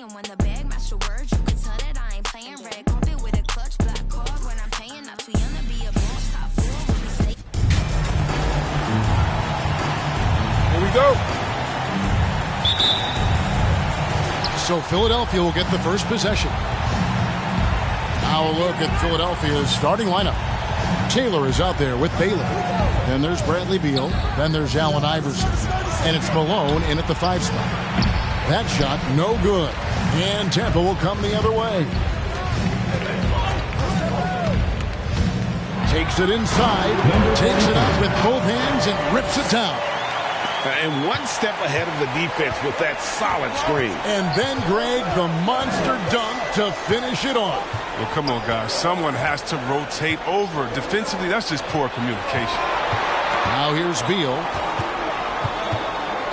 And when the bag match the words, you can tell that I ain't playing red carpet with a clutch, black card when I'm paying. Not too young to be a boss, top floor when we stay. Here we go. So Philadelphia will get the first possession. Now a look at Philadelphia's starting lineup. Taylor is out there with Baylor. Then there's Bradley Beal. Then there's Allen Iverson. And it's Malone in at the 5 spot. That shot, no good. And Tampa will come the other way. Takes it inside. Takes it out with both hands and rips it down. And one step ahead of the defense with that solid screen. And then Greg, the monster dunk to finish it off. Well, come on, guys. Someone has to rotate over. Defensively, that's just poor communication. Now here's Beal.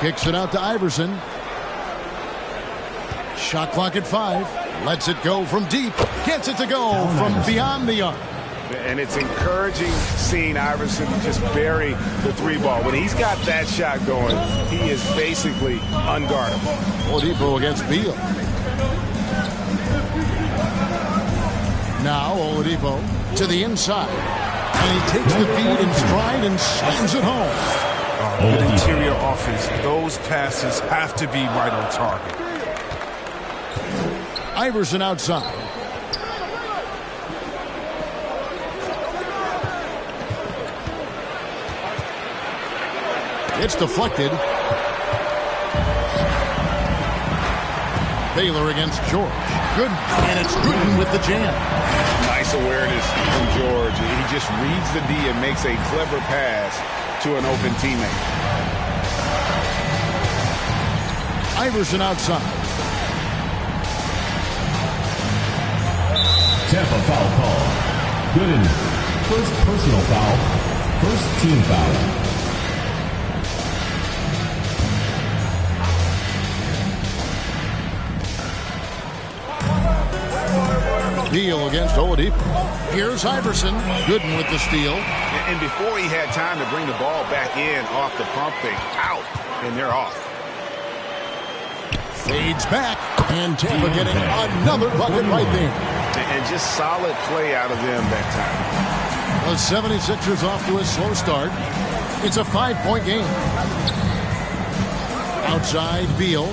Kicks it out to Iverson. Shot clock at 5. Lets it go from deep. Gets it to go from beyond the arc. And it's encouraging seeing Iverson just bury the 3 ball. When he's got that shot going, he is basically unguardable. Oladipo against Beal. Now Oladipo to the inside. And he takes the feed in stride and slams it home. Good interior offense. Those passes have to be right on target. Iverson outside. It's deflected. Baylor against George. Good, and it's Gooden with the jam. Nice awareness from George. He just reads the D and makes a clever pass to an open teammate. Iverson outside. Tampa foul call. Gooden. First personal foul. First team foul. Beal against Oladipo. Here's Iverson. Gooden with the steal. And before he had time to bring the ball back in off the pump fake, out, and they're off. Fades back, and Tampa getting another bucket right there. And just solid play out of them that time. The 76ers off to a slow start. It's a 5-point game. Outside, Beal.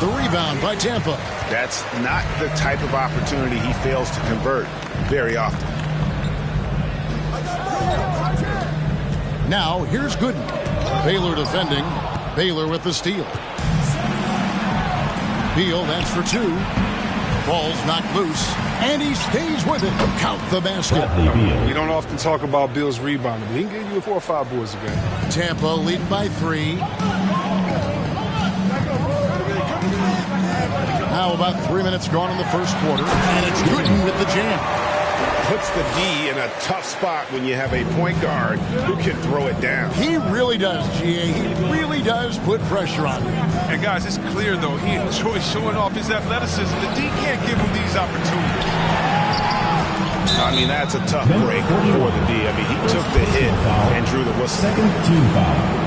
The rebound by Tampa. That's not the type of opportunity he fails to convert very often. Now, here's Gooden. Baylor defending. Baylor with the steal. Beal, that's for 2. Ball's knocked loose, and he stays with it. Count the basket. We don't often talk about Beal's rebounding, but he can give you 4 or 5 boards a game. Tampa leading by 3. Now about 3 minutes gone in the first quarter, and it's Gooden with the jam. Puts the D in a tough spot when you have a point guard who can throw it down. He really does, GA. He really does put pressure on him. And guys, it's clear, though, he enjoys showing off his athleticism. The D can't give him these opportunities. I mean, that's a tough break for the D. I mean, he took the hit and drew the whistle. Second team foul.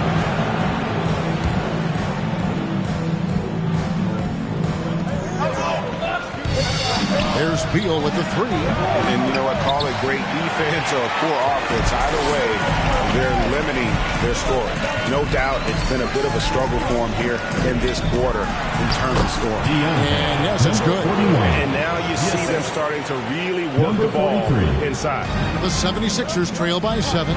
There's Beal with the 3. And you know what, call it great defense or poor offense. Either way, they're limiting their scoring. No doubt it's been a bit of a struggle for them here in this quarter in terms of scoring. And yes, it's good. And now you see them starting to really work the ball inside. The 76ers trail by 7.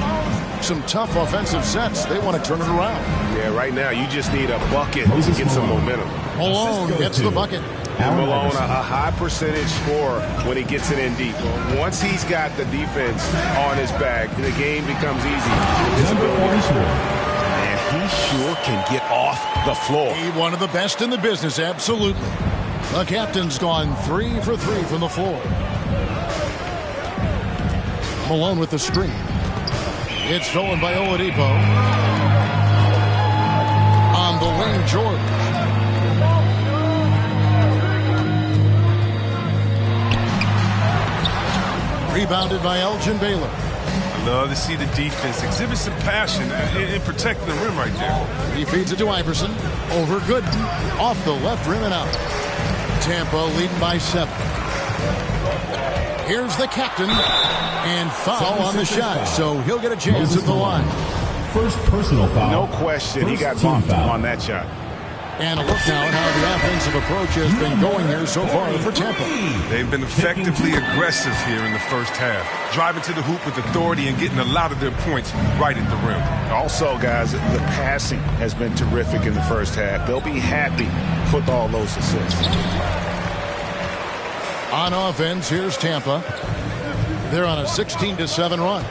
Some tough offensive sets. They want to turn it around. Yeah, right now you just need a bucket to get some momentum. Malone gets the bucket. And Malone, a high percentage scorer when he gets it in deep. Once he's got the defense on his back, the game becomes easy. And he sure can get off the floor. He one of the best in the business, absolutely. The captain's gone 3 for 3 from the floor. Malone with the screen. It's stolen by Oladipo. On the wing, George. Rebounded by Elgin Baylor. Love to see the defense exhibit some passion in protecting the rim right there. He feeds it to Iverson. Over Gooden. Off the left rim and out. Tampa leading by 7. Here's the captain. And foul on the shot, so he'll get a chance at the line. First personal foul. No question, he got bumped on that shot. And a look now at how the offensive approach has been going here so far for Tampa. They've been effectively aggressive here in the first half, driving to the hoop with authority and getting a lot of their points right at the rim. Also, guys, the passing has been terrific in the first half. They'll be happy with all those assists. On offense, here's Tampa. They're on a 16-7 run.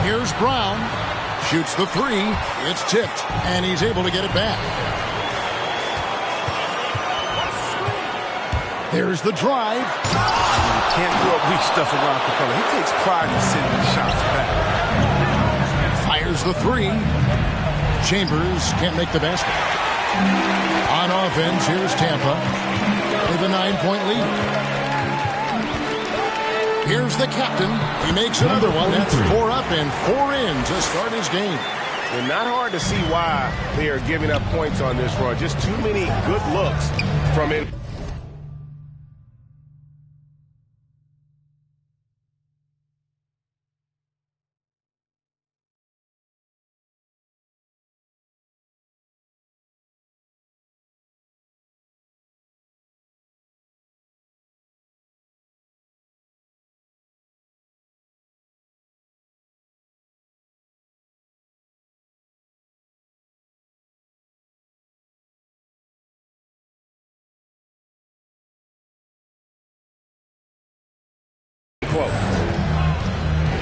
Here's Brown. Shoots the 3. It's tipped, and he's able to get it back. There's the drive. You can't do up weak stuff around Capella. He takes pride in sending shots back. Fires the 3. Chambers can't make the basket. On offense, here's Tampa with a 9-point lead. Here's the captain. He makes another one. That's 4 up and 4 in to start his game. And not hard to see why they are giving up points on this run. Just too many good looks from it.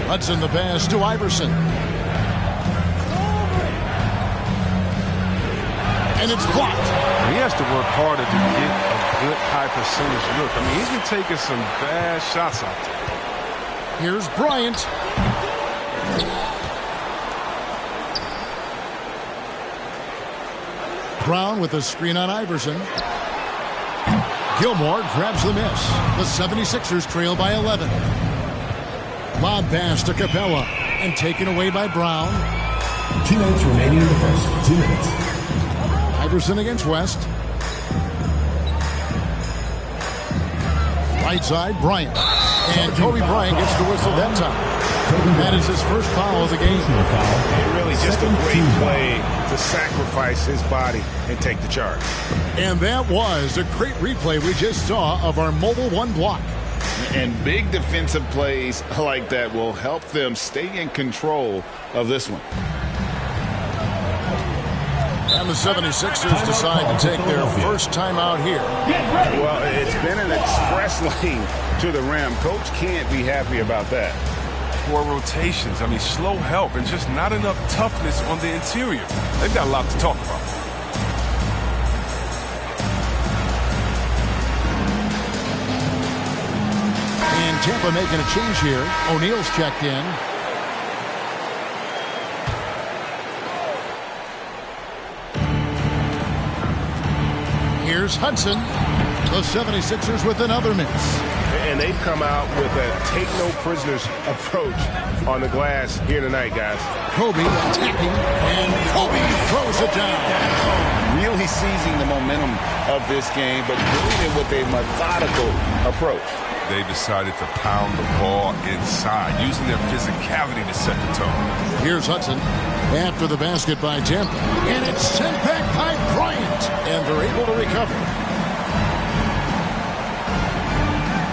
Hudson the pass to Iverson. And it's blocked. He has to work harder to get a good high percentage look. I mean, he's been taking some bad shots out there. Here's Bryant. Brown with a screen on Iverson. Gilmore grabs the miss. The 76ers trail by 11. Lob pass to Capella and taken away by Brown. 2 minutes remaining in the first. 2 minutes. Iverson against West. Right side, Bryant. And Kobe Bryant gets the whistle that time. That is his first foul of the game. Really just a great play to sacrifice his body and take the charge. And that was a great replay we just saw of our Mobile One block. And big defensive plays like that will help them stay in control of this one. And the 76ers decide to take their first timeout here. Well, it's been an express lane to the rim. Coach can't be happy about that. Poor rotations. I mean, slow help and just not enough toughness on the interior. They've got a lot to talk about. And Tampa making a change here. O'Neal's checked in. Here's Hudson. The 76ers with another miss. And they've come out with a take-no-prisoners approach on the glass here tonight, guys. Kobe attacking, and Kobe throws it down. Really seizing the momentum of this game, but doing it with a methodical approach. They decided to pound the ball inside, using their physicality to set the tone. Here's Hudson after the basket by Tampa. And it's sent back by Bryant. And they're able to recover.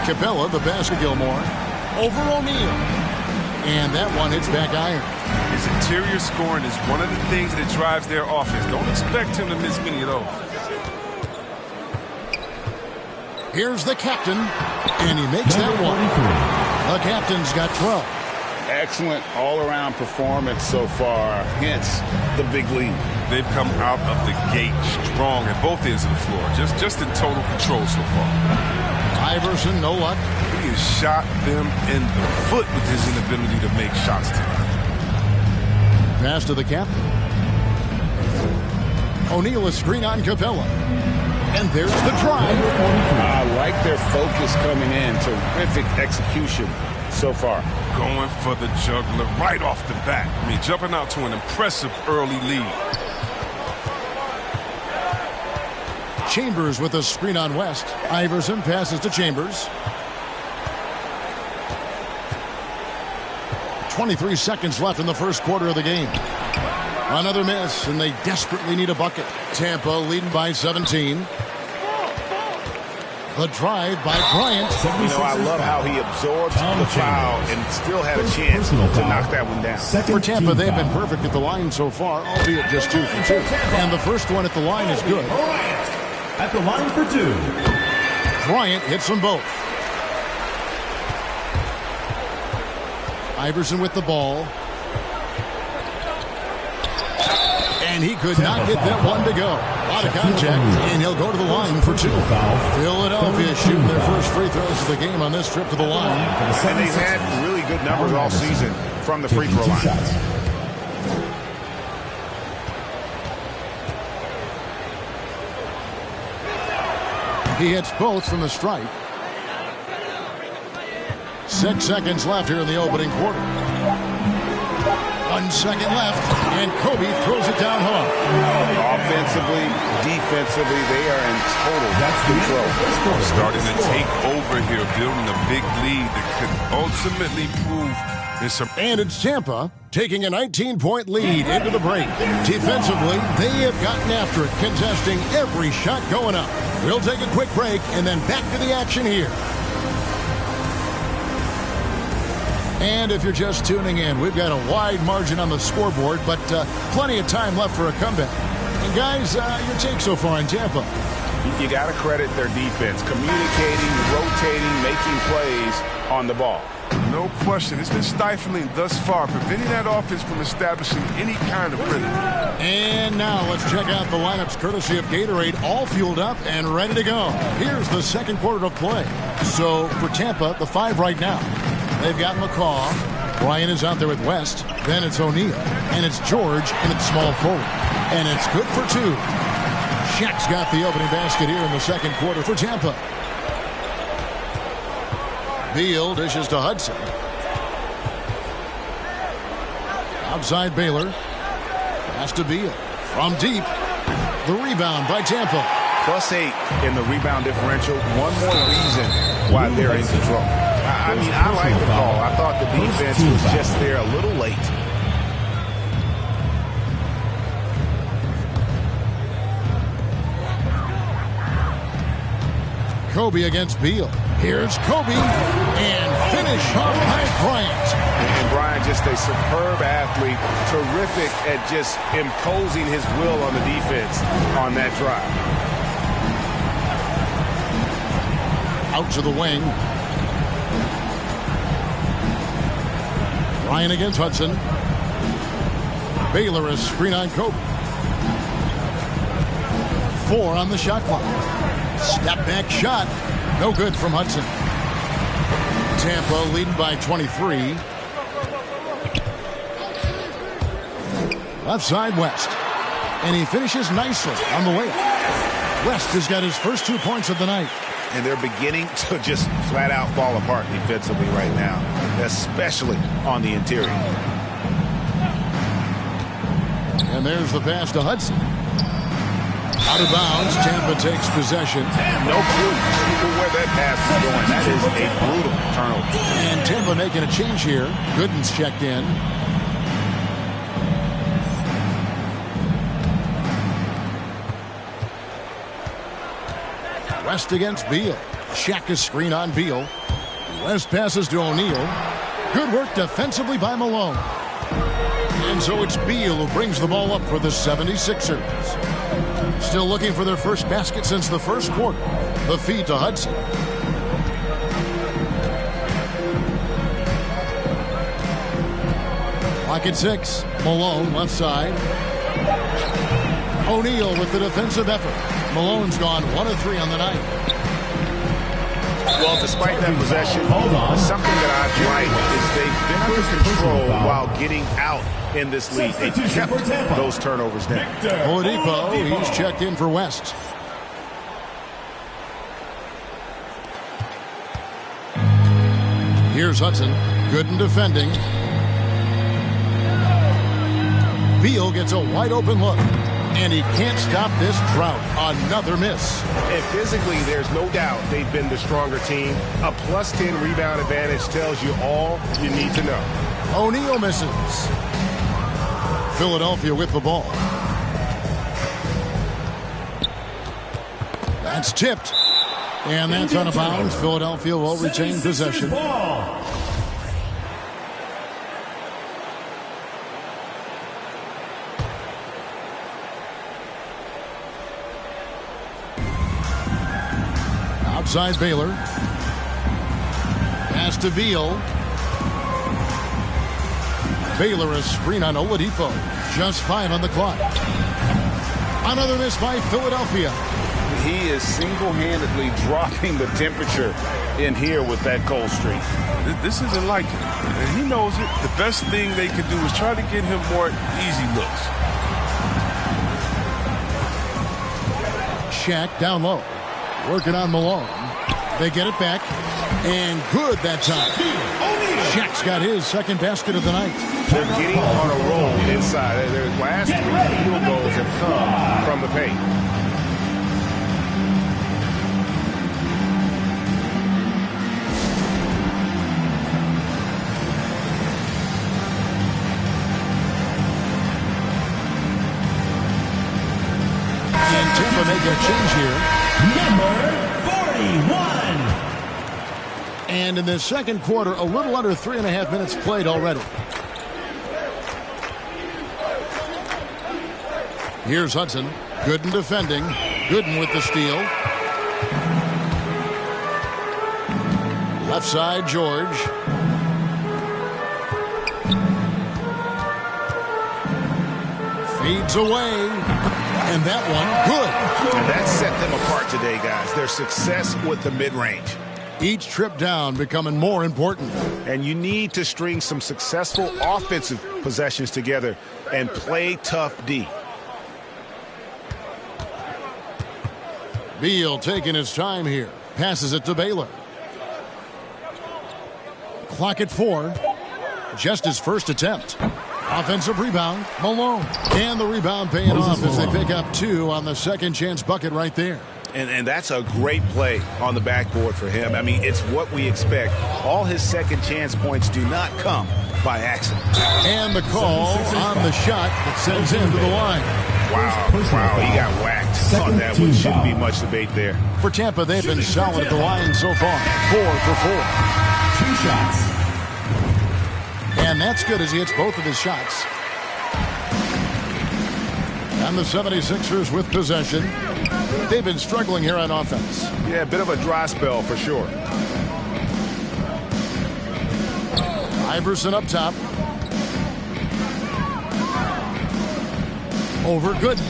Capella, the pass to Gilmore. Over O'Neal. And that one hits back iron. His interior scoring is one of the things that drives their offense. Don't expect him to miss many of those. Here's the captain, and he makes that one. The captain's got 12. Excellent all-around performance so far, hence the big lead. They've come out of the gate strong at both ends of the floor, just in total control so far. Iverson, no luck. He has shot them in the foot with his inability to make shots tonight. Pass to the captain. O'Neal, a screen on Capella. And there's the drive. I like their focus coming in. Terrific execution so far. Going for the juggler right off the bat. I mean, jumping out to an impressive early lead. Chambers with a screen on West. Iverson passes to Chambers. 23 seconds left in the first quarter of the game. Another miss, and they desperately need a bucket. Tampa leading by 17. The drive by Bryant. You know, I love how he absorbs the foul and still had a chance to knock that one down. For Tampa, they've been perfect at the line so far, albeit just 2 for 2. And the first one at the line is good. Bryant at the line for 2. Bryant hits them both. Iverson with the ball. And he could not get that one to go. A lot of contact, and he'll go to the line for 2. Philadelphia shooting their first free throws of the game on this trip to the line. And they've had really good numbers all season from the free throw line. He hits both from the stripe. 6 seconds left here in the opening quarter. 1 second left, and Kobe throws it down hard. Offensively, defensively, they are in total control. Starting to take over here, building a big lead that could ultimately prove in some. And it's Tampa taking a 19-point lead into the break. Defensively, they have gotten after it, contesting every shot going up. We'll take a quick break and then back to the action here. And if you're just tuning in, we've got a wide margin on the scoreboard, but plenty of time left for a comeback. And guys, your take so far in Tampa? You got to credit their defense, communicating, rotating, making plays on the ball. No question. It's been stifling thus far, preventing that offense from establishing any kind of rhythm. And now let's check out the lineups courtesy of Gatorade, all fueled up and ready to go. Here's the second quarter of play. So for Tampa, the 5 right now. They've got McCaw. Bryant is out there with West. Then it's O'Neal. And it's George, and it's small forward. And it's good for 2. Shaq's got the opening basket here in the second quarter for Tampa. Beal dishes to Hudson. Outside Baylor. Pass to Beal. From deep. The rebound by Tampa. +8 in the rebound differential. One more reason why they're in control. I mean, I like the call. I thought the defense was just there a little late. Kobe against Beal. Here's Kobe. And finish off by Bryant. And Bryant, just a superb athlete. Terrific at just imposing his will on the defense on that drive. Out to the wing. Bryant against Hudson. Baylor is screen on Kobe. 4 on the shot clock. Step back shot. No good from Hudson. Tampa leading by 23. Left side West. And he finishes nicely on the way. West has got his first 2 points of the night. And they're beginning to just flat out fall apart defensively right now, especially on the interior. And there's the pass to Hudson. Out of bounds, Tampa takes possession. No clue where that pass is going. That is a brutal turnover. And Tampa making a change here. Gooden's checked in. West against Beal. Shaq is screen on Beal. West passes to O'Neal. Good work defensively by Malone. And so it's Beal who brings the ball up for the 76ers. Still looking for their first basket since the first quarter. The feed to Hudson. Clock at 6. Malone left side. O'Neal with the defensive effort. Malone's gone 1 of 3 on the night. Well, despite that possession, something that I've liked is they've been under control while getting out in this lead. They kept those turnovers down. Oladipo, he's checked in for West. Here's Hudson. Gooden defending. Beal gets a wide open look. And he can't stop this drought. Another miss. And physically, there's no doubt they've been the stronger team. A plus 10 rebound advantage tells you all you need to know. O'Neal misses. Philadelphia with the ball. That's tipped. And that's out of bounds. Philadelphia will retain possession. Outside Baylor. Pass to Beal. Baylor a screen on Oladipo. Just 5 on the clock. Another miss by Philadelphia. He is single-handedly dropping the temperature in here with that cold streak. This isn't like it. And he knows it. The best thing they could do is try to get him more easy looks. Shaq down low. Working on Malone. They get it back. And good that time. Shaq's got his second basket of the night. They're getting on a roll inside. Their last 3 field goals have come from the paint. And Tampa make a change here. Number 41. And in the second quarter, a little under 3.5 minutes played already. Here's Hudson. Gooden defending. Gooden with the steal. Left side, George. Feeds away. And that one, good. And that set them apart today, guys. Their success with the mid-range. Each trip down becoming more important. And you need to string some successful offensive possessions together and play tough D. Beal taking his time here. Passes it to Baylor. Clock at 4. Just his first attempt. Offensive rebound. Malone. And the rebound paying off as they pick up 2 on the second chance bucket right there. And that's a great play on the backboard for him. I mean, it's what we expect. All his second chance points do not come by accident. And the call on the shot that sends him to the line. Wow, he got whacked on that one. Shouldn't be much debate there. For Tampa, they've been solid at the line so far. 4 for 4. 2 shots. And that's good as he hits both of his shots. And the 76ers with possession. They've been struggling here on offense. Yeah, a bit of a dry spell for sure. Iverson up top. Over Gooden.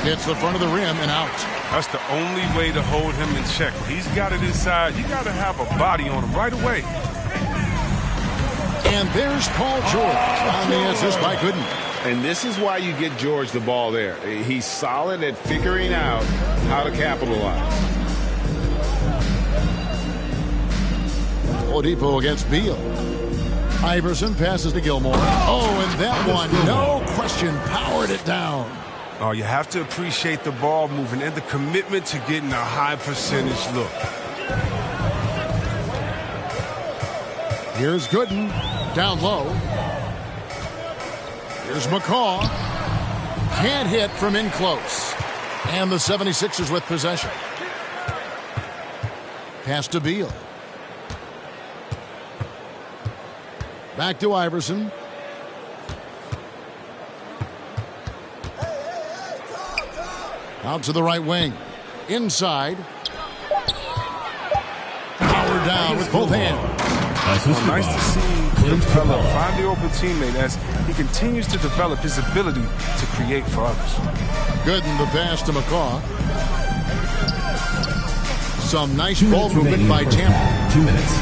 Hits the front of the rim and out. That's the only way to hold him in check. He's got it inside. You got to have a body on him right away. And there's Paul George on the assist by Gooden. And this is why you get George the ball there. He's solid at figuring out how to capitalize. Oladipo against Beal. Iverson passes to Gilmore. Oh, and that one, no question, powered it down. Oh, you have to appreciate the ball moving and the commitment to getting a high percentage look. Here's Gooden, down low. Here's McCaw. Can't hit from in close. And the 76ers with possession. Pass to Beal. Back to Iverson. Out to the right wing. Inside. Power down with both hands. Well, nice to see him develop, find the open teammate as he continues to develop his ability to create for others. Gooden the pass to McCaw. Some nice ball movement by Tampa. 2 minutes.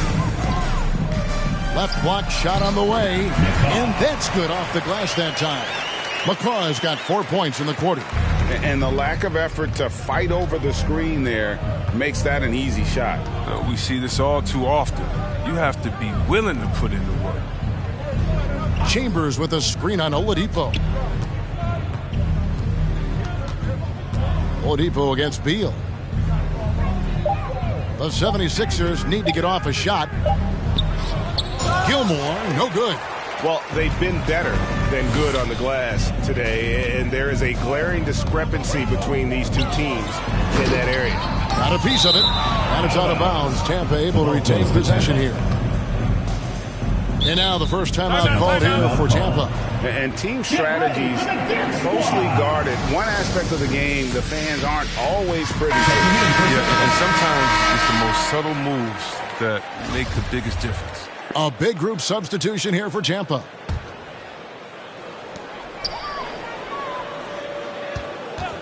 Left block shot on the way. And that's good off the glass that time. McCaw has got 4 points in the quarter. And the lack of effort to fight over the screen there makes that an easy shot. We see this all too often. You have to be willing to put in the work. Chambers with a screen on Oladipo. Oladipo against Beal. The 76ers need to get off a shot. Gilmore, no good. Well, they've been better than good on the glass today, and there is a glaring discrepancy between these two teams in that area. Got a piece of it, and it's out of bounds. Tampa able to retain possession here. And now the first timeout called here for Tampa. And team strategies closely guarded. One aspect of the game, the fans aren't always privy to. Yeah, and sometimes it's the most subtle moves that make the biggest difference. A big group substitution here for Tampa.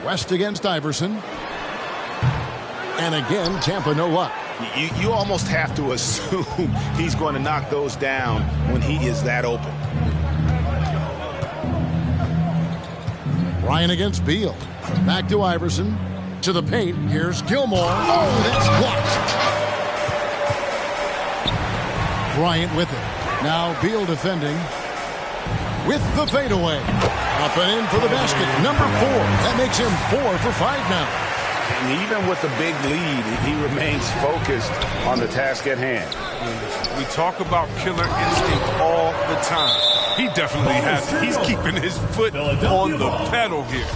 West against Iverson. And again, Tampa no luck. You almost have to assume he's going to knock those down when he is that open. Ryan against Beal. Back to Iverson. To the paint. Here's Gilmore. Oh, that's blocked. Bryant with it. Now Beal defending. With the fadeaway. Up and in for the basket. Number 4. That makes him 4 for 5 now. And even with the big lead, he remains focused on the task at hand. We talk about killer instinct all the time. He definitely has it. He's keeping his foot on the pedal here.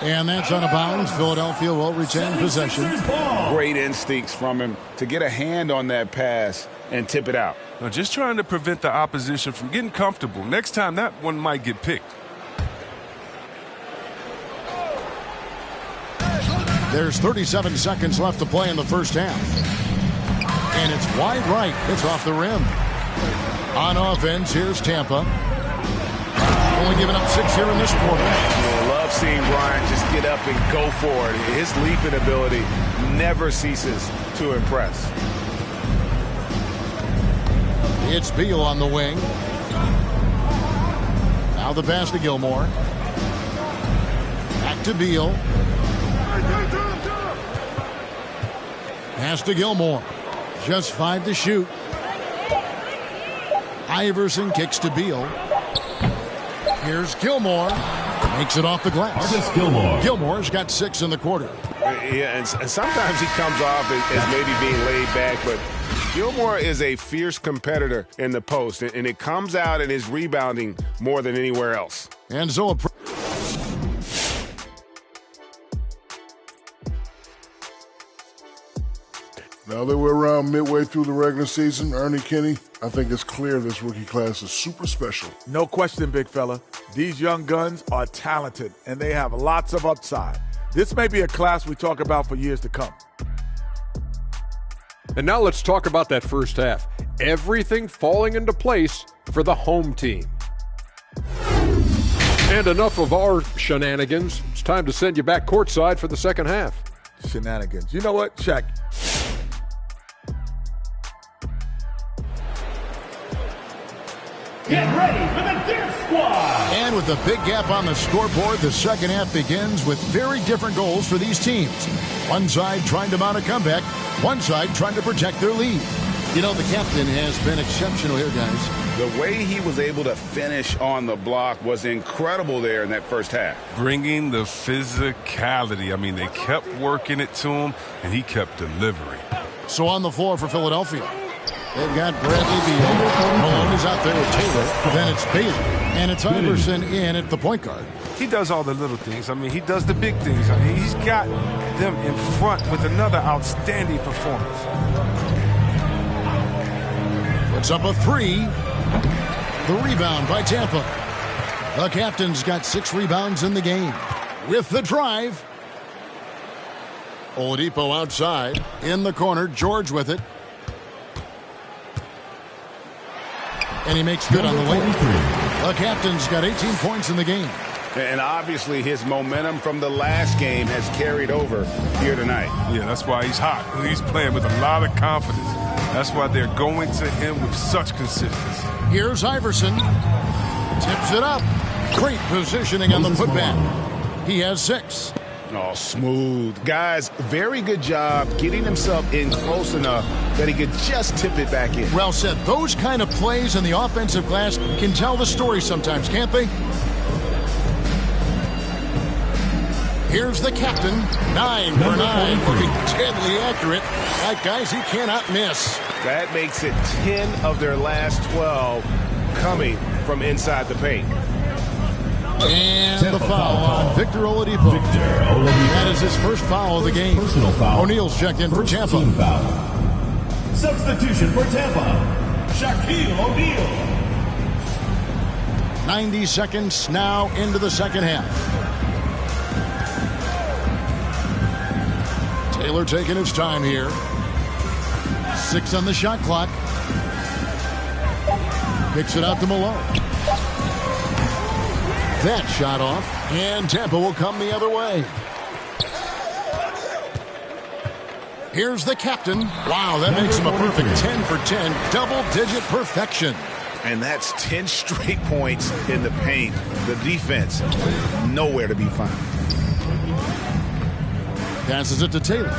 And that's out of bounds. Philadelphia will retain possession. Great instincts from him to get a hand on that pass and tip it out. Now, just trying to prevent the opposition from getting comfortable. Next time, that one might get picked. There's 37 seconds left to play in the first half. And it's wide right. It's off the rim. On offense, here's Tampa. Only giving up 6 here in this quarter. I love seeing Bryant just get up and go for it. His leaping ability never ceases to impress. It's Beal on the wing. Now the pass to Gilmore. Back to Beal. Pass to Gilmore. Just 5 to shoot. Iverson kicks to Beal. Here's Gilmore. Makes it off the glass. Marcus Gilmore. Gilmore's got 6 in the quarter. Yeah, and sometimes he comes off as maybe being laid back, but Gilmore is a fierce competitor in the post, and it comes out in his rebounding more than anywhere else. And so now that we're around midway through the regular season, Ernie, Kenny, I think it's clear this rookie class is super special. No question, big fella. These young guns are talented, and they have lots of upside. This may be a class we talk about for years to come. And now let's talk about that first half. Everything falling into place for the home team. And enough of our shenanigans. It's time to send you back courtside for the second half. Shenanigans. You know what? Check. Get ready for the Dance Squad! And with a big gap on the scoreboard, the second half begins with very different goals for these teams. One side trying to mount a comeback, one side trying to protect their lead. You know, the captain has been exceptional here, guys. The way he was able to finish on the block was incredible there in that first half. Bringing the physicality. I mean, they kept working it to him, and he kept delivering. So on the floor for Philadelphia, they've got Bradley Beal. Malone is out there with Taylor. Then it's Bailey. And it's Iverson in at the point guard. He does all the little things. I mean, he does the big things. I mean, he's got them in front with another outstanding performance. Puts up a 3. The rebound by Tampa. The captain's got 6 rebounds in the game. With the drive. Oladipo outside. In the corner. George with it. And he makes good on the layup. The captain's got 18 points in the game. And obviously his momentum from the last game has carried over here tonight. Yeah, that's why he's hot. He's playing with a lot of confidence. That's why they're going to him with such consistency. Here's Iverson. Tips it up. Great positioning on the putback. He has 6. Oh, smooth. Guys, very good job getting himself in close enough that he could just tip it back in. Well said. Those kind of plays in the offensive glass can tell the story sometimes, can't they? Here's the captain. 9 for 9. Looking deadly accurate. Like guys he cannot miss. That makes it 10 of their last 12 coming from inside the paint. And the foul on Victor Oladipo. That is his first foul of the game. O'Neal's checked in for Tampa. Substitution for Tampa, Shaquille O'Neal. 90 seconds now into the second half. Taylor taking his time here. 6 on the shot clock. Picks it out to Malone. That shot off, and Tampa will come the other way. Here's the captain. Wow, that makes him a perfect 10 for 10, double-digit perfection. And that's 10 straight points in the paint. The defense, nowhere to be found. Passes it to Taylor.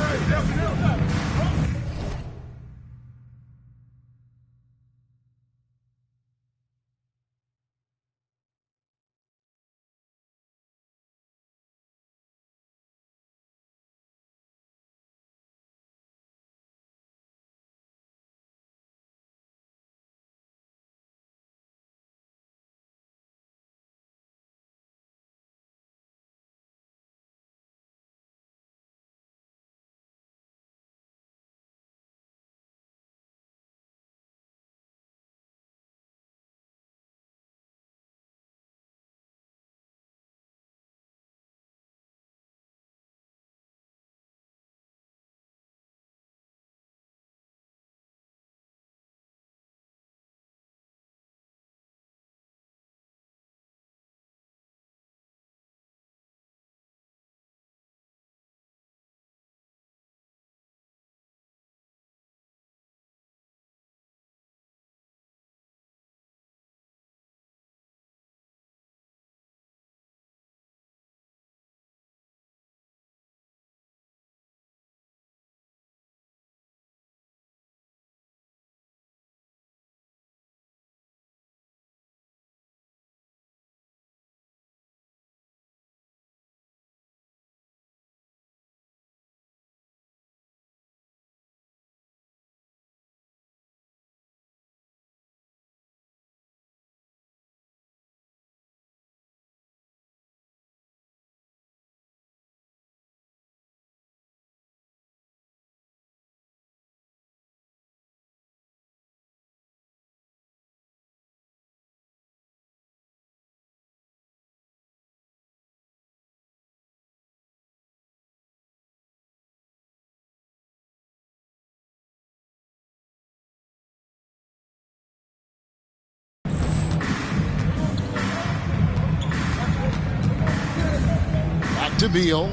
To Beal.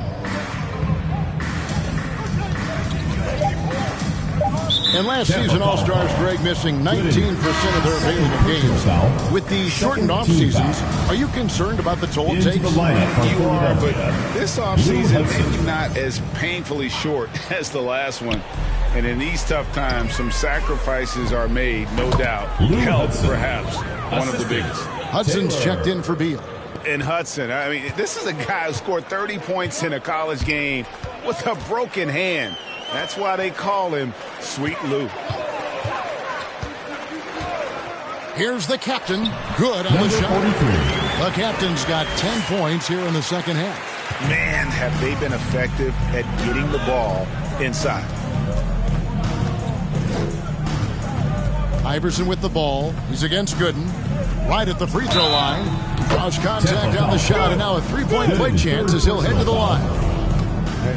And last season, All-Stars, Greg, missing 19% of their available games. With these shortened off-seasons, are you concerned about the toll it takes? You are, but this off-season maybe not as painfully short as the last one. And in these tough times, some sacrifices are made, no doubt. Health, perhaps, one of the biggest. Hudson's checked in for Beal. And Hudson, I mean, this is a guy who scored 30 points in a college game with a broken hand. That's why they call him Sweet Lou. Here's the captain. Good on the shot. The captain's got 10 points here in the second half. Man, have they been effective at getting the ball inside. Iverson with the ball. He's against Gooden. Right at the free throw line. Draws contact on the shot, and now a three-point play chance as he'll head to the line.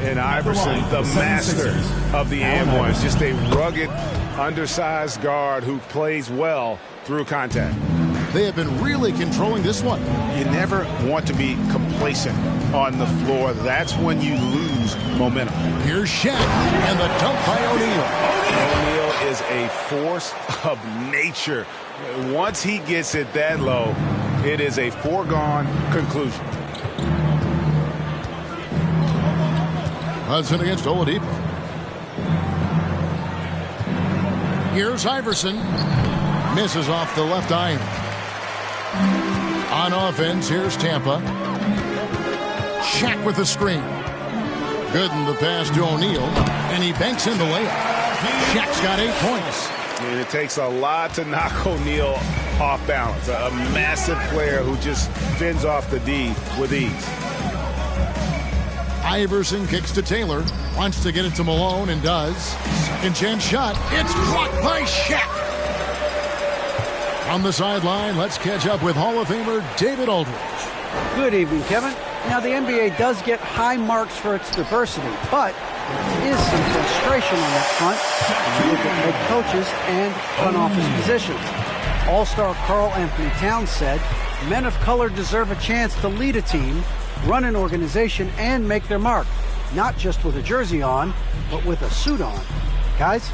And Iverson, the master of the and one. Just a rugged, undersized guard who plays well through contact. They have been really controlling this one. You never want to be complacent on the floor. That's when you lose momentum. Here's Shaq and the dunk by O'Neal. O'Neal is a force of nature. Once he gets it that low, it is a foregone conclusion. Hudson against Oladipo. Here's Iverson. Misses off the left iron. On offense, here's Tampa. Shaq with the screen. Good in the pass to O'Neal. And he banks in the layup. Shaq's got 8 points. And it takes a lot to knock O'Neal off balance. A massive player who just fends off the D with ease. Iverson kicks to Taylor. Wants to get it to Malone and does. Second chance shot. It's blocked by Shaq. On the sideline, let's catch up with Hall of Famer David Aldridge. Good evening, Kevin. Now, the NBA does get high marks for its diversity, but there is some frustration on that front when you look at head coaches and front office positions. All-star Karl Anthony Towns said, men of color deserve a chance to lead a team, run an organization, and make their mark, not just with a jersey on, but with a suit on. Guys?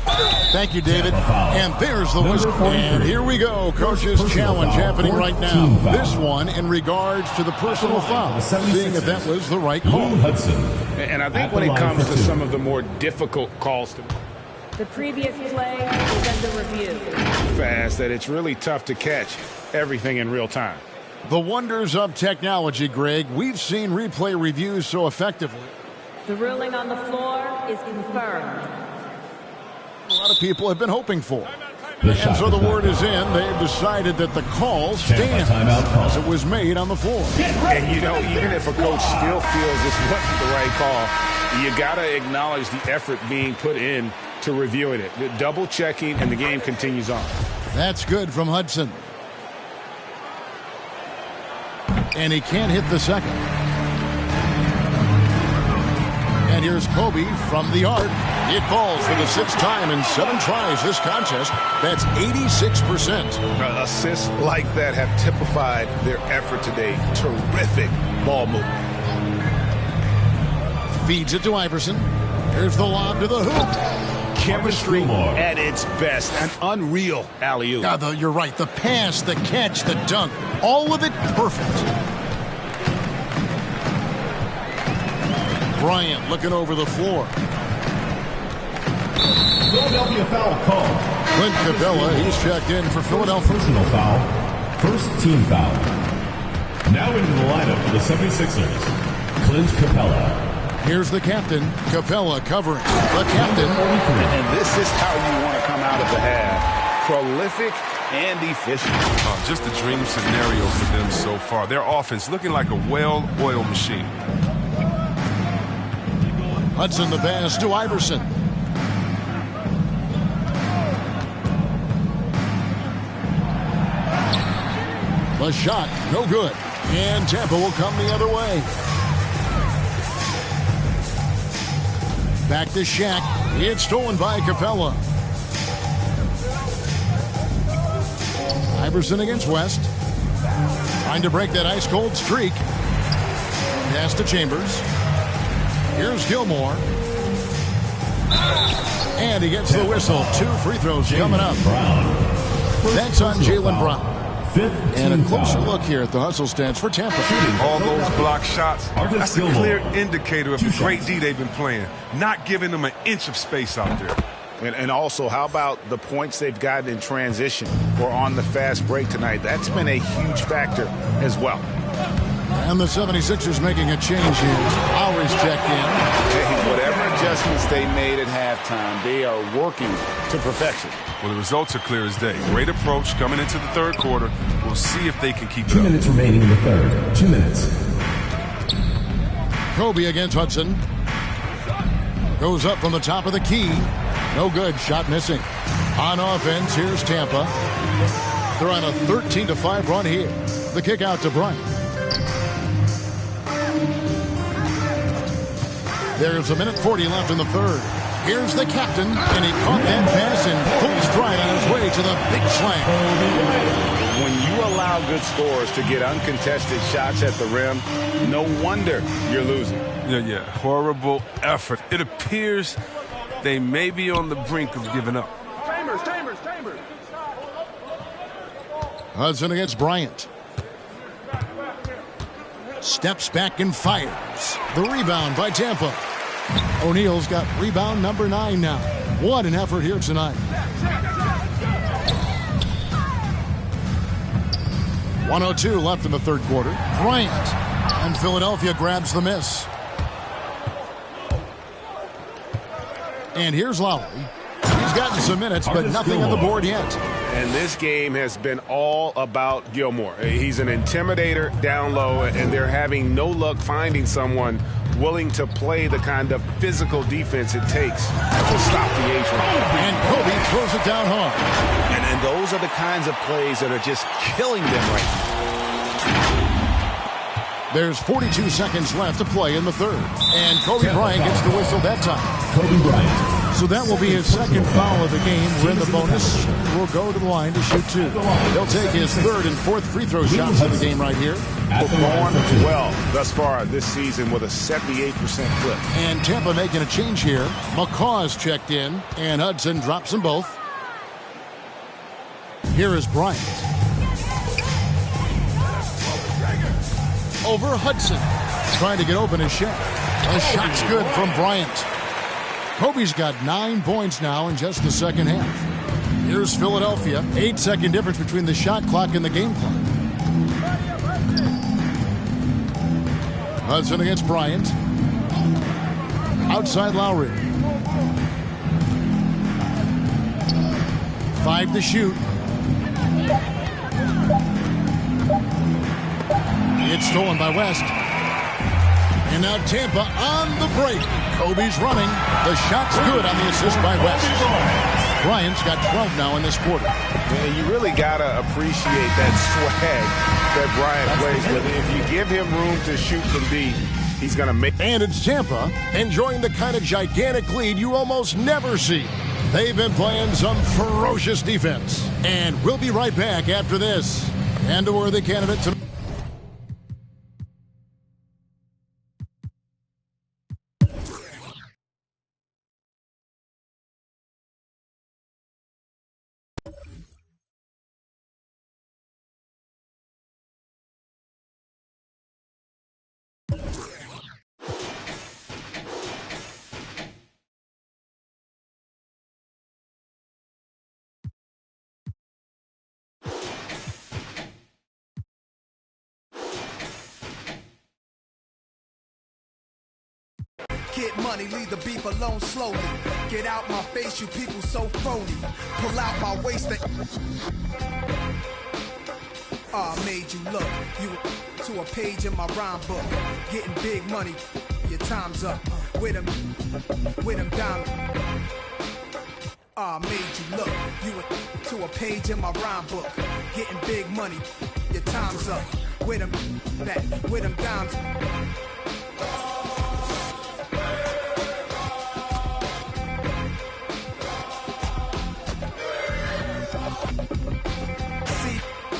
Thank you, David. And there's the whistle. And here we go. Coach's challenge happening right now. This one in regards to the personal foul, seeing if that was the right call. And I think when it comes to some of the more difficult calls to the previous play is under review. Fast that it's really tough to catch everything in real time. The wonders of technology, Greg. We've seen replay reviews so effectively. The ruling on the floor is confirmed. A lot of people have been hoping for. And so the word is in. They've decided that the call stands as it was made on the floor. And, you know, even if a coach still feels this wasn't the right call, you got to acknowledge the effort being put in to reviewing it. The double checking, and the game continues on. That's good from Hudson. And he can't hit the second. And here's Kobe from the arc. It falls for the 6th time in 7 tries this contest. That's 86%. Assists like that have typified their effort today. Terrific ball movement. Feeds it to Iverson. Here's the lob to the hoop. Chemistry at its best. An unreal alley-oop. Yeah, you're right. The pass, the catch, the dunk. All of it perfect. Bryant looking over the floor. Philadelphia foul call. Clint Capella, he's checked in for Philadelphia. Personal foul. First team foul. Now into the lineup for the 76ers. Clint Capella. Here's the captain. Capella covering. The captain. And this is how you want to come out of the half. Prolific and efficient. Just a dream scenario for them so far. Their offense looking like a well-oiled machine. Hudson the pass to Iverson. The shot, no good. And Tampa will come the other way. Back to Shaq. It's stolen by Capella. Iverson against West. Trying to break that ice-cold streak. Pass to Chambers. Here's Gilmore. And he gets the whistle. 2 free throws coming up. That's on Jaylen Brown. And a closer look here at the hustle stats for Tampa. All those block shots, that's a clear indicator of the great D they've been playing. Not giving them an inch of space out there. And also, how about the points they've gotten in transition or on the fast break tonight? That's been a huge factor as well. And the 76ers making a change here. Lowry's checked in. Hey, whatever adjustments they made at halftime, they are working to perfection. Well, the results are clear as day. Great approach coming into the third quarter. We'll see if they can keep it up. 2 minutes remaining in the third. 2 minutes. Kobe against Hudson. Goes up from the top of the key. No good. Shot missing. On offense, here's Tampa. They're on a 13-5 run here. The kick out to Bryant. There's 1:40 left in the third. Here's the captain, and he caught that pass in full stride on his way to the big slam. When you allow good scorers to get uncontested shots at the rim, no wonder you're losing. Yeah. Horrible effort. It appears they may be on the brink of giving up. Chambers. Hudson against Bryant. Steps back and fires. The rebound by Tampa. O'Neal's got rebound number 9 now. What an effort here tonight. 1:02 left in the third quarter. Bryant. And Philadelphia grabs the miss. And here's Lowry. He's gotten some minutes, but nothing on the board yet. And this game has been all about Gilmore. He's an intimidator down low, and they're having no luck finding someone willing to play the kind of physical defense it takes to stop the H-1. And Kobe throws it down hard. And those are the kinds of plays that are just killing them right now. There's 42 seconds left to play in the third. And Kobe Bryant gets the whistle that time. Kobe Bryant. So that will be his second foul of the game. We're in the bonus. We'll go to the line to shoot 2. He'll take his third and fourth free throw shots of the game right here. Performed well thus far this season with a 78% clip. And Tampa making a change here. McCaw's checked in, and Hudson drops them both. Here is Bryant. Over Hudson. Trying to get open his shot. The shot's good from Bryant. Kobe's got 9 points now in just the second half. Here's Philadelphia. 8-second difference between the shot clock and the game clock. Hudson against Bryant. Outside Lowry. 5 to shoot. It's stolen by West. And now Tampa on the break. Kobe's running. The shot's good on the assist by West. Bryant's got 12 now in this quarter. And you really got to appreciate that swag that Bryant plays with. If you give him room to shoot from deep, he's going to make. And it's Tampa enjoying the kind of gigantic lead you almost never see. They've been playing some ferocious defense. And we'll be right back after this. And a worthy candidate to... Get money, leave the beef alone slowly. Get out my face, you people so phony. Pull out my waist made you look. You to a page in my rhyme book. Getting big money, your time's up. With them down. Made you look. You to a page in my rhyme book. Getting big money, your time's up. With them down.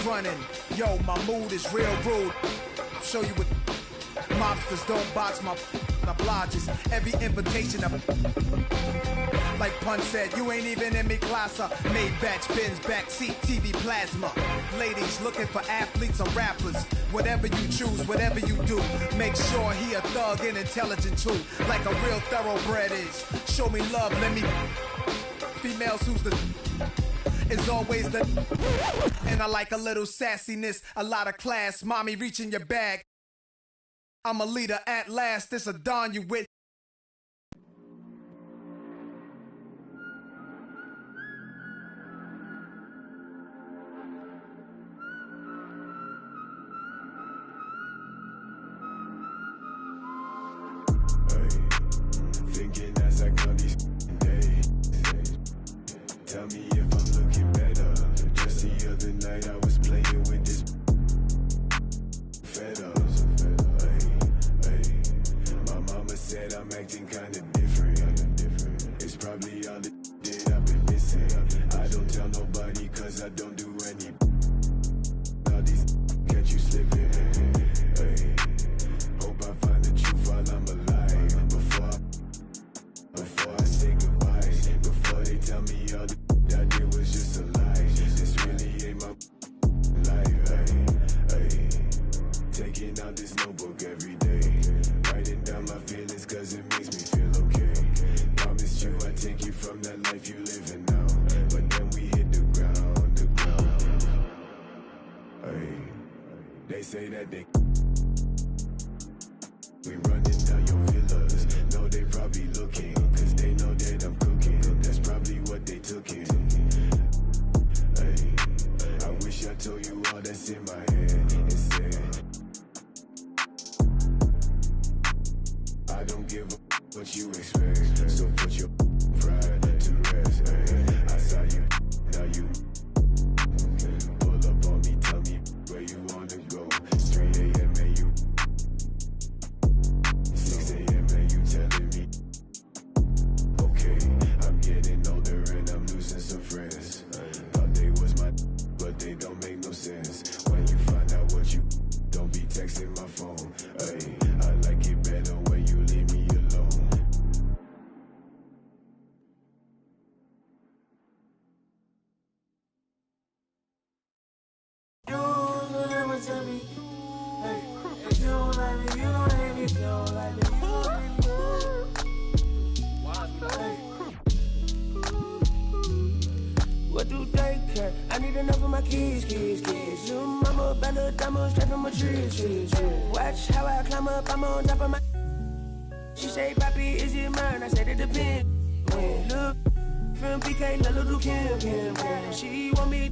Running, yo, my mood is real rude. I'll show you what mobsters don't box my obliges. Every invitation of like Pun said, you ain't even in me class. Made batch bins, backseat, TV plasma. Ladies looking for athletes or rappers. Whatever you choose, whatever you do, make sure he a thug and intelligent too, like a real thoroughbred is. Show me love, let me. Females who's the. Is always the. And I like a little sassiness, a lot of class. Mommy, reach in your bag. I'm a leader at last. This a dawn you with. Thinking as I got these days. Tell me if I'm looking better. Just the other night I was playing with this fed up. My mama said say that they we running down your villas. No, they probably looking, cause they know that I'm cooking. That's probably what they took in. Hey, I wish I told you all that's in my head and said I don't give a what you expect. So put your pride to rest. Hey, I saw you, now you pull up on me, tell me where you wanna go. It's 3 a.m. and you 6 a.m. and you telling me okay, I'm getting older and I'm losing some friends. Thought they was my but they don't make no sense. When you find out what you don't be texting my phone. Hey, I like it better when you leave me alone. You never tell me, hey, if you don't like me, you don't hate me. If you don't like me, you don't hate me. Hey. What do they care? I need enough of my kids. Your mama, Bella, diamond, straight from a tree. Watch how I climb up, I'm on top of my. She say, Papi, is it mine? I said it depends. Look, from PK, little Kim. She want me,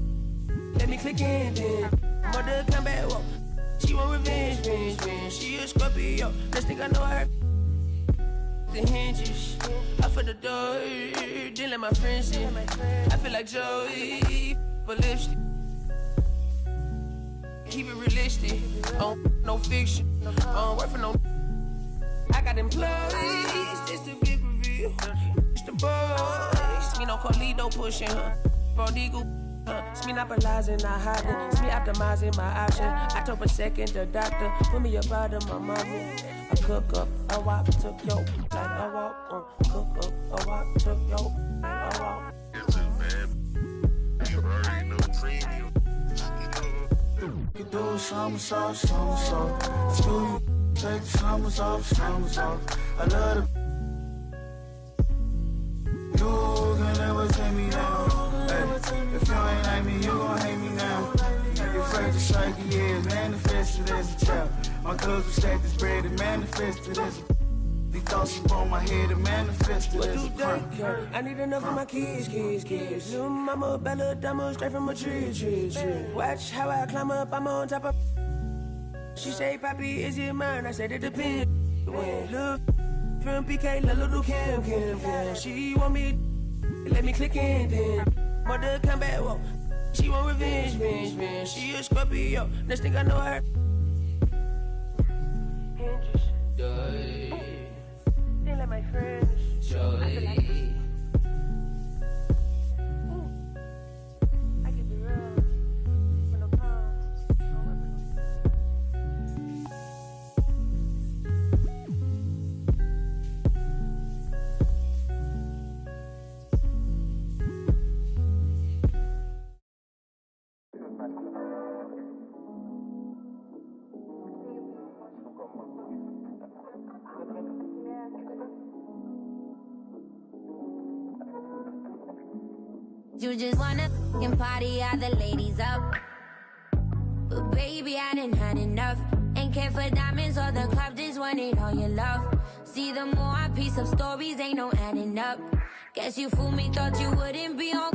let me click in then. Mother come back, whoa. She want revenge. She a Scorpio, next thing I know her. The hinges, I for the door, didn't let my friends in. I feel like Joey, but lipstick. Keep it realistic, no fiction, work for no. I got employees, this the big reveal. It's the boys, me no Carlito pushing her. Prodigal, it's me not monopolizing, not hiding. It's me optimizing my option. I told a second the doctor, put me up out of my mama. I cook up, I walk, took yo, like I walk, cook up, I walk, took yo, like I walk. Yes, man. You already know premium. You do somersault. Screw you, take the slumbers off. I love the. You can never take me down. Hey, if you ain't like me, you gon' hate me now. You're afraid to psyche, yeah, manifested as a child. My cousin stacked this bread and manifested as a. These thoughts upon my head and manifested as a crime. I need enough of my kids. Little mama, Bella, diamond, straight from a tree. Watch how I climb up, I'm on top of. She say, Papi, is it mine? I said it depends. Look, from PK, little Kim. She want me, let me click in then. Mother come back, whoa. She want revenge. She a Scorpio, next thing I know her. Hinges. They let my friends. Joy. I can be real. When I'm You just wanna f***ing party all the ladies up. But baby, I done had enough. Ain't care for diamonds or the club, just wanted all your love. See, the more I piece of stories, ain't no adding up. Guess you fooled me, thought you wouldn't be on.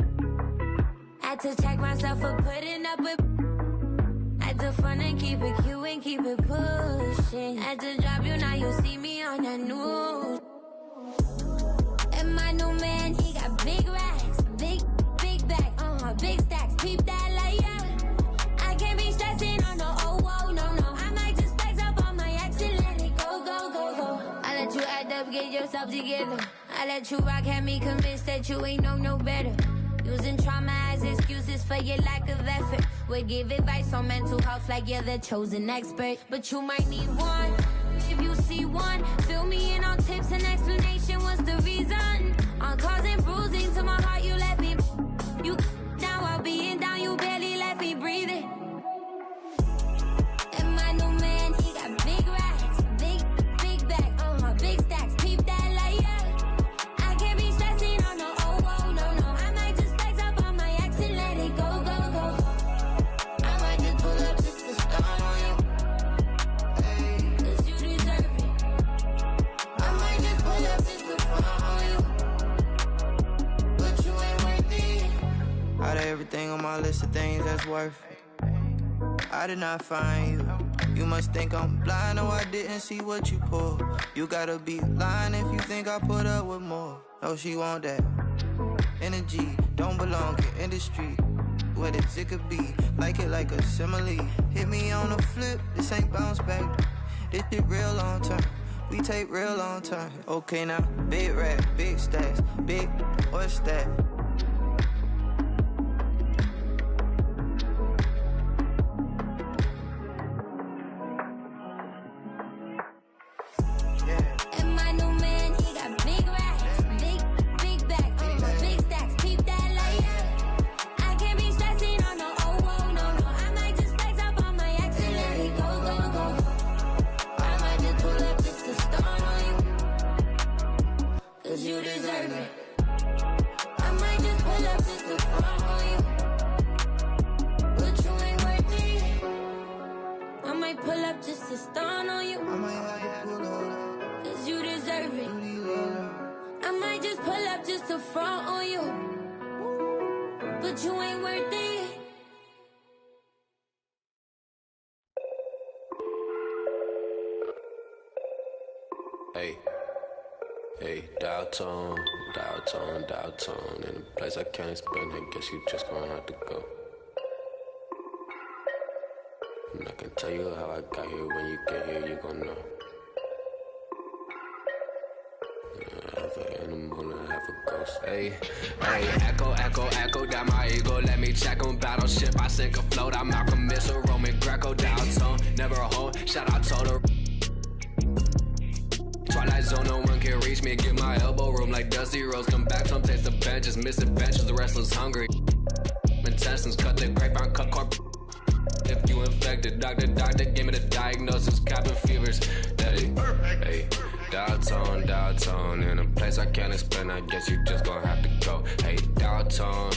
Had to check myself for putting up with. Had to fun and keep it cute and keep it pushing. Had to drop you, now you see me on the news. And my new man, he got big racks, big back, big stacks, peep that like yeah. I can't be stressing on no no. I might just flex up on my ex and let it go. I let you act up, get yourself together. I let you rock, had me convinced that you ain't know no better. Using trauma as excuses for your lack of effort. Would give advice on mental health like you're the chosen expert. But you might need one, if you see one. Fill me in on tips and explanation, what's the reason? On causing bruising to my heart, you left me. You down while being down, you barely left me breathing. And my new man, he got big racks, big back, big stacks, peep that like yeah. I can't be stressing on no no. I might just flex up on my ex and let it go. I might just pull up just to stun on you. everything on my list of things that's worth it. I did not find you. You must think I'm blind. No, I didn't see what you pulled. You gotta be lying if you think I put up with more. No, she want that energy. Don't belong in the street. What it could be. Like it like a simile. Hit me on the flip. This ain't bounce back. This shit real long term. We take real long time. Okay now, big rap, big stacks, big, what's that? And my new man, he got big racks, big back, big stacks, keep that like I can't be stressing on no, oh, no. I might just flex up on my ex and let it go. I might just pull up just to start on you, cause you deserve it. I might just pull up just to front on you, but you ain't worth it. I might pull up just to start on you, I might have to pull up, cause you deserve it. I might just pull up just to front on you, but you ain't worth it. Hey, dial tone. In a place I can't explain, I guess you just gonna have to go. And I can tell you how I got here. When you get here, you gon' know. Half an animal and half a ghost. Hey, echo down my ego. Let me check on battleship. I sink afloat. I'm Malcolm Missile, Roman Greco, dial tone. Never a home. Shout out Total. Twilight zone, no one can reach me. Get my elbow room like Dusty Rose. Come back, some taste the benches. Missing benches, the wrestlers hungry. Intestines, cut the grapevine, cut corp. If you infected, doctor, give me the diagnosis. Cabin fevers, hey, dial tone. In a place I can't explain, I guess you just gonna have to go. Hey, dial tone.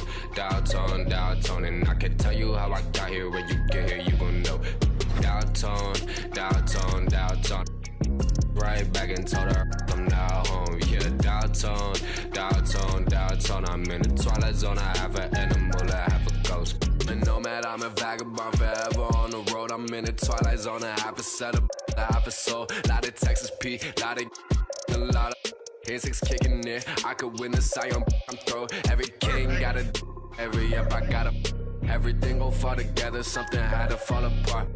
And I can tell you how I got here. When you get here, you gon' know. Dial tone. Right back and told her I'm now home. Yeah, dial tone. I'm in the twilight zone. I have an animal, I have a ghost. A nomad, I'm a vagabond forever on the road. I'm in the twilight zone. I have a setup, I have a soul. Lot of Texas P, lot of insects kicking in. I could win the Sion, I'm throw. Every king got a, every up I got a. Everything gon' fall together, something had to fall apart.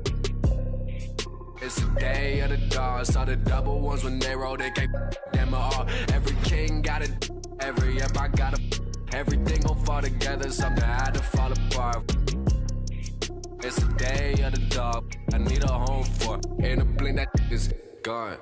It's the day of the dog. Saw the double ones when they roll, they can't them all. Every king got it, every up I got a. Everything gon' fall together, something had to fall apart. It's the day of the dog. I need a home for. In a blink that is gone.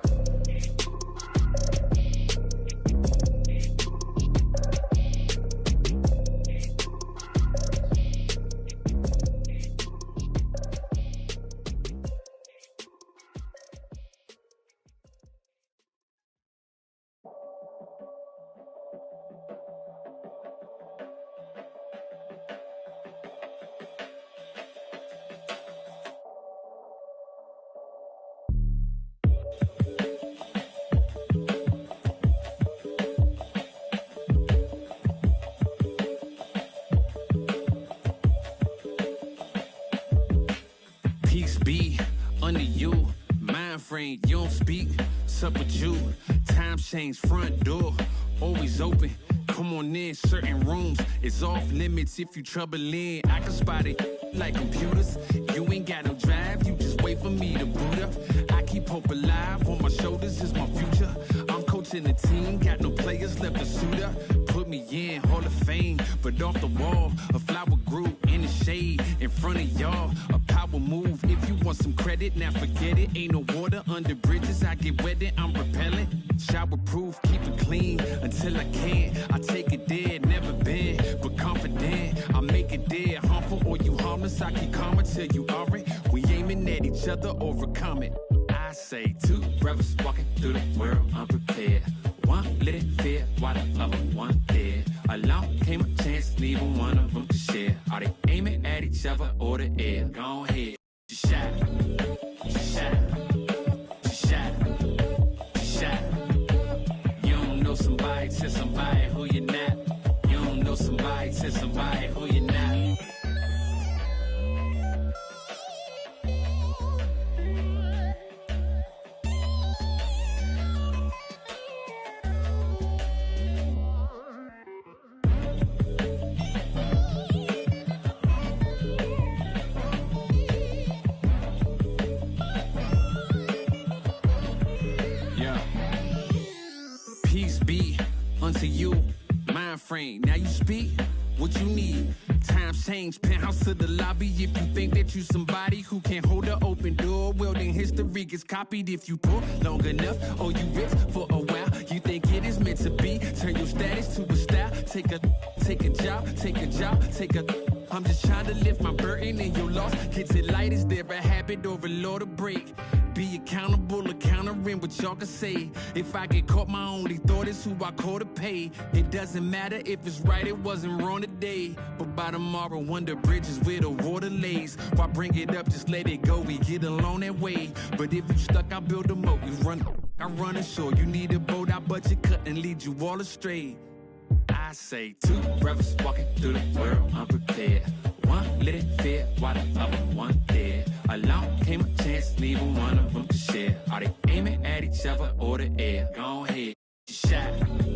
Peace be under you, mind frame, you don't speak, sup with you, time change, front door, always open, come on in, certain rooms, it's off limits if you trouble in, I can spot it like computers, you ain't got no drive, you just wait for me to boot up, I keep hope alive, on my shoulders is my future, I'm coaching the team, got no players left to suit up, put me in, Hall of Fame, but off the wall, a flower grew in the shade, in front of y'all, a power move, if you want some credit, now forget it, ain't no water under bridges, I get wetted, I'm repellent, shower proof, keep it clean, until I can, I take it there, never been, but confident, I make it there, harmful or you harmless, I keep calm until you aren't, we aiming at each other, overcome it, I say two brothers walking through the world unprepared, one little fear, while the other one dead, along came a chance, neither one of them to share, are they aiming at each other or the air, go ahead, shot, you don't know somebody, tell somebody who you're not, you don't know somebody, tell somebody who you're not. brain. Now you speak what you need. Times change, penthouse to the lobby. If you think that you somebody who can't hold an open door, well then history gets copied. If you pull long enough or you rich for a while, you think it is meant to be. Turn your status to a style. Take a job. I'm just trying to lift my burden and your loss. Gets it light, is there a habit or a law to break? Be accountable, countering what y'all can say. If I get caught, my only thought is who I call to pay. It doesn't matter if it's right, it wasn't wrong today. But by tomorrow, wonder bridges where the water lays. Why bring it up, just let it go, we get along that way. But if you stuck, I build a moat, we run ashore. You need a boat, I budget cut and lead you all astray. I say two brothers walking through the world unprepared. One let it fit while the other one dead. Along came a chance, neither one of them to share. Are they aiming at each other or the air? Go ahead, shot.